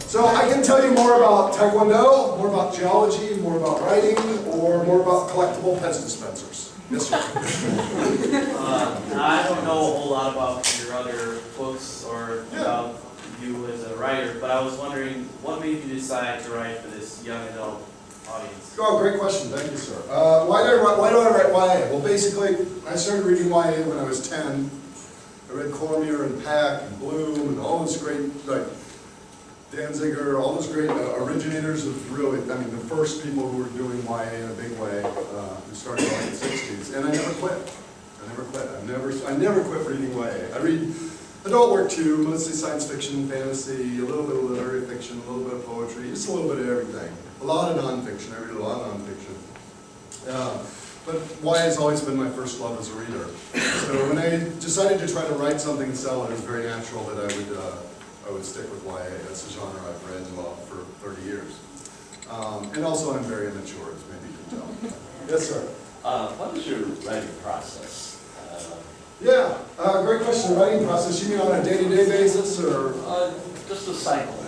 So I can tell you more about Taekwondo, more about geology, more about writing, or more about collectible Pez dispensers. Yes, sir. I don't know a whole lot about your other books or about you as a writer, but I was wondering, what made you decide to write for this young adult audience? Oh, great question. Thank you, sir. Why do I write YA? Well, basically, I started reading YA when I was 10. I read Cormier and Peck and Bloom and all those great, like, Danziger, all those great originators of really, I mean, the first people who were doing YA in a big way, who started in the 60s, and I never quit. I never quit reading YA. I read adult work too, mostly science fiction, fantasy, a little bit of literary fiction, a little bit of poetry, just a little bit of everything. A lot of nonfiction. I read a lot of nonfiction. But YA has always been my first love as a reader. So when I decided to try to write something and sell it, it was very natural that I would stick with YA. That's a genre I've read and loved for 30 years. And also I'm very immature, as maybe you can tell. Yes, sir? What is your writing process? Great question. The writing process, you mean on a day-to-day basis, or? Just a cycle.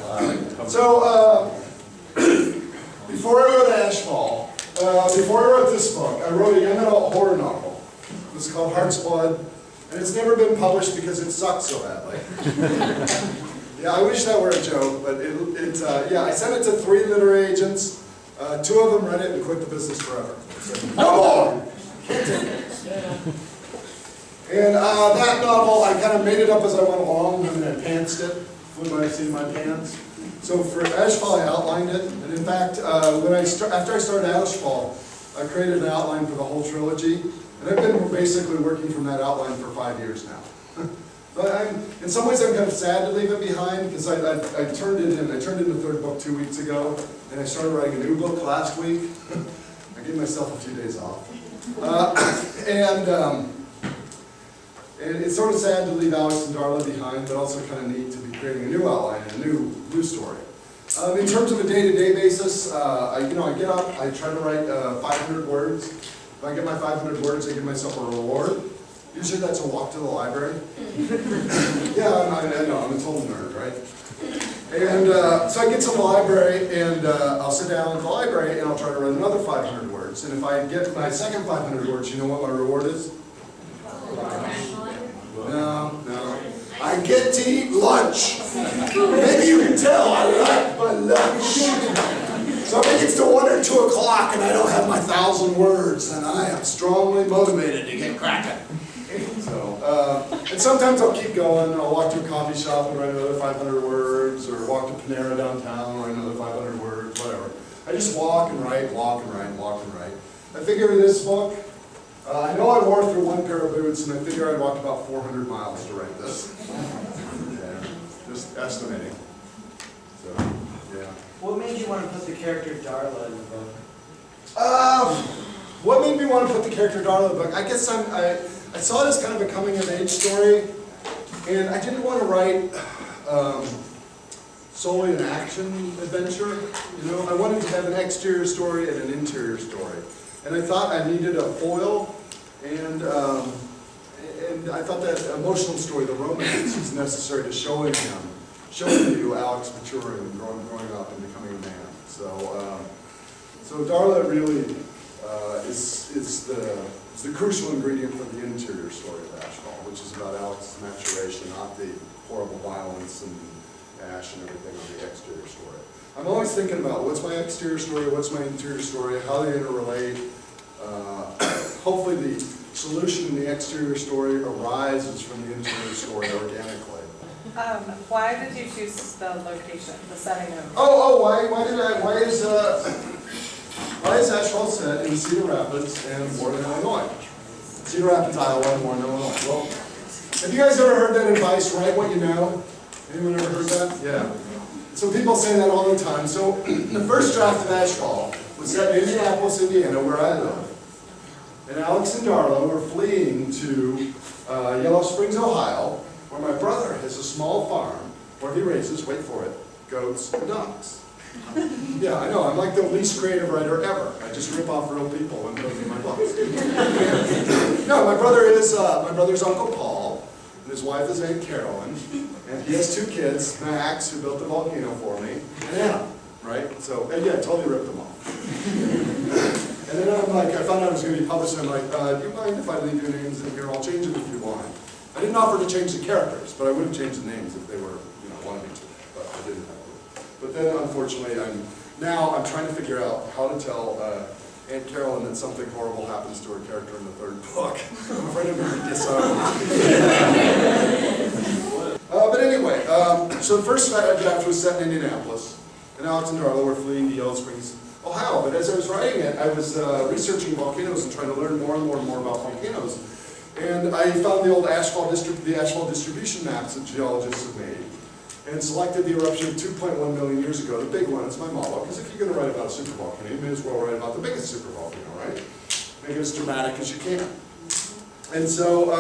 Before I wrote Ashfall, before I wrote this book, I wrote a young adult horror novel. It was called Heart's Blood, and it's never been published because it sucked so badly. Yeah, I wish that were a joke, but I sent it to 3 literary agents. 2 of them read it and quit the business forever. Said, no more! Can't take it. And that novel, I kind of made it up as I went along, and then I pantsed it, flew my seat in my pants. So for Ashfall, I outlined it, and in fact, after I started Ashfall, I created an outline for the whole trilogy, and I've been basically working from that outline for 5 years now. But in some ways, I'm kind of sad to leave it behind, because I turned it in. I turned in the 3rd book 2 weeks ago, and I started writing a new book last week. I gave myself a few days off. And it's sort of sad to leave Alex and Darla behind, but also kind of neat to be creating a new outline and a new story. In terms of a day-to-day basis, I get up, I try to write 500 words. If I get my 500 words, I give myself a reward. Usually that's a walk to the library. Yeah, I know, I'm a total nerd, right? And so I get to the library, and I'll sit down at the library, and I'll try to write another 500 words. And if I get my second 500 words, you know what my reward is? No. I get to eat lunch. Maybe you can tell I like my lunch. So if it gets to 1 or 2 o'clock and I don't have my 1,000 words, then I am strongly motivated to get cracking. So, and sometimes I'll keep going. I'll walk to a coffee shop and write another 500 words, or walk to Panera downtown and write another 500 words, whatever. I just walk and write, walk and write, walk and write. I figure in this book, I know I wore through 1 pair of boots, and I figure I walked about 400 miles to write this. Yeah, just estimating. So, yeah. What made you want to put the character Darla in the book? What made me want to put the character Darla in the book? I guess I saw it as kind of a coming-of-age story, and I didn't want to write solely an action adventure. You know, I wanted to have an exterior story and an interior story. And I thought I needed a foil, and I thought that emotional story, the romance, is necessary to showing you Alex maturing and growing up and becoming a man. So Darla really is the crucial ingredient for the interior story of Ashfall, which is about Alex's maturation, not the horrible violence and ash and everything on the exterior story. I'm always thinking about what's my exterior story, what's my interior story, how they interrelate. Hopefully the solution in the exterior story arises from the interior story organically. Why did you choose the location, the setting of? Why is Ashfall set in Cedar Rapids and Warren, Illinois? Cedar Rapids, Iowa, and Warren, Illinois. Well, have you guys ever heard that advice, write what you know? Anyone ever heard that? Yeah. So people say that all the time. So the first draft of Ashfall was set in Indianapolis, Indiana, where I live. And Alex and Darla were fleeing to Yellow Springs, Ohio, where my brother has a small farm where he raises, wait for it, goats and ducks. Yeah, I know, I'm like the least creative writer ever. I just rip off real people and put them in my books. No, my brother's Uncle Paul and his wife is named Carolyn, and he has 2 kids, Max, who built the volcano for me, and Anna, right? So, and yeah, totally ripped them off. And then I'm like, I found out it was going to be published, and I'm like, do you mind if I leave your names in here? I'll change them if you want. I didn't offer to change the characters, but I would have changed the names if they were, wanted me to, but I didn't have to. But then, unfortunately, I'm trying to figure out how to tell Aunt Carolyn that something horrible happens to her character in the 3rd book. I'm afraid I'm going to be disowned. But anyway, so the first draft was set in Indianapolis, and Alex and Darla were fleeing to Yellow Springs, Ohio. But as I was writing it, I was researching volcanoes and trying to learn more and more and more about volcanoes. And I found the old asphalt distribution maps that geologists have made, and selected the eruption of 2.1 million years ago, the big one, as my model, because if you're going to write about a supervolcano, you may as well write about the biggest supervolcano, right? Make it as dramatic as you can. And so,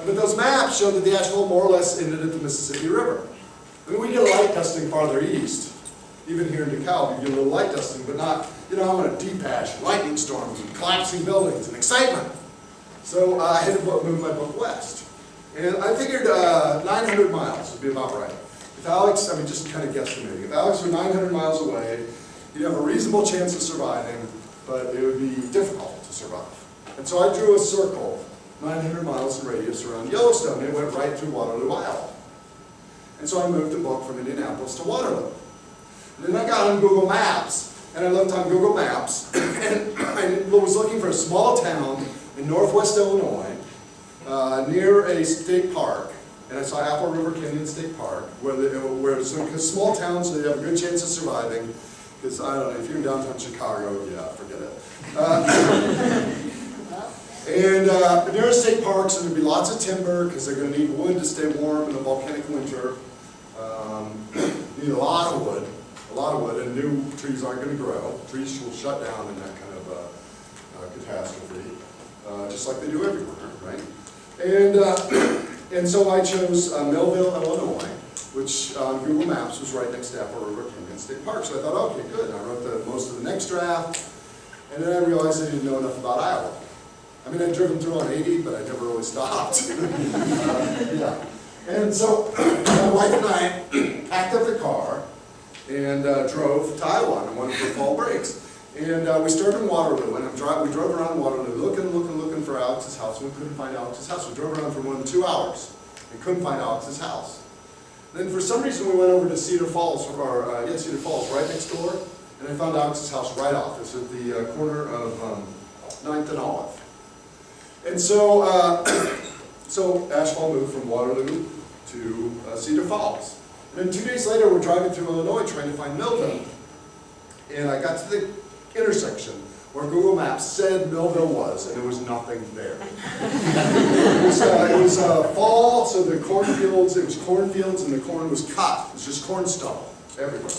but those maps show that the ashfall more or less ended at the Mississippi River. I mean, we get light dusting farther east, even here in DeKalb, you get a little light dusting, but not, I'm on a deep ash, lightning storms, and collapsing buildings, and excitement. So I had to move my book west. And I figured 900 miles would be about right. If Alex, just kind of guesstimating, if Alex were 900 miles away, he'd have a reasonable chance of surviving, but it would be difficult to survive. And so I drew a circle, 900 miles in radius around Yellowstone, and it went right through Waterloo, Iowa. And so I moved the book from Indianapolis to Waterloo. And then I got on Google Maps, and I looked on Google Maps, and I was looking for a small town in northwest Illinois, near a state park, and I saw Apple River Canyon State Park, because small towns, they have a good chance of surviving, because I don't know, if you're in downtown Chicago, yeah, forget it. And near a state park, so there'd be lots of timber, because they're going to need wood to stay warm in a volcanic winter. Need a lot of wood, and new trees aren't going to grow. Trees will shut down in that kind of catastrophe, just like they do everywhere, right? And so I chose Millville, Illinois, which on Google Maps was right next to Apple River Canyon State Park. So I thought, okay, good. And I wrote most of the next draft, and then I realized I didn't know enough about Iowa. I'd driven through on 80, but I never really stopped. Yeah. And so my wife and I packed up the car and drove to Iowa on one of the fall breaks. And we started in Waterloo, and we drove around Waterloo looking for Alex's house, and we couldn't find Alex's house. We drove around for more than 2 hours and couldn't find Alex's house. Then for some reason we went over to Cedar Falls, Cedar Falls, right next door, and I found Alex's house right off. It's at the corner of 9th and Olive. And so, so Ashfall moved from Waterloo to Cedar Falls. And then 2 days later, we're driving through Illinois trying to find Millville. And I got to the intersection where Google Maps said Millville was, and there was nothing there. It was fall, so it was cornfields, and the corn was cut. It was just corn stubble everywhere.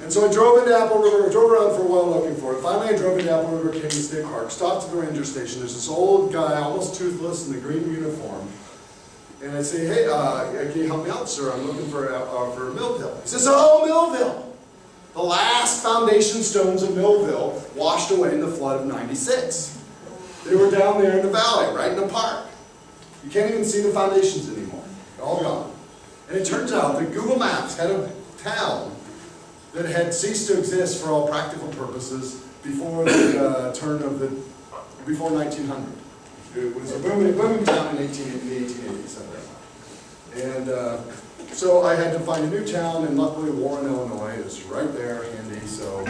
And so I drove into Apple River, I drove around for a while looking for it. Finally I drove into Apple River Canyon State Park, stopped at the ranger station. There's this old guy, almost toothless, in the green uniform. And I say, hey, can you help me out, sir? I'm looking for Millville. He says, oh, Millville! The last foundation stones of Millville washed away in the flood of '96. They were down there in the valley, right in the park. You can't even see the foundations anymore. They're all gone. And it turns out that Google Maps had a town that had ceased to exist for all practical purposes before the before 1900. It was a booming town in the 1880s. And so I had to find a new town, and luckily Warren, Illinois is right there handy, so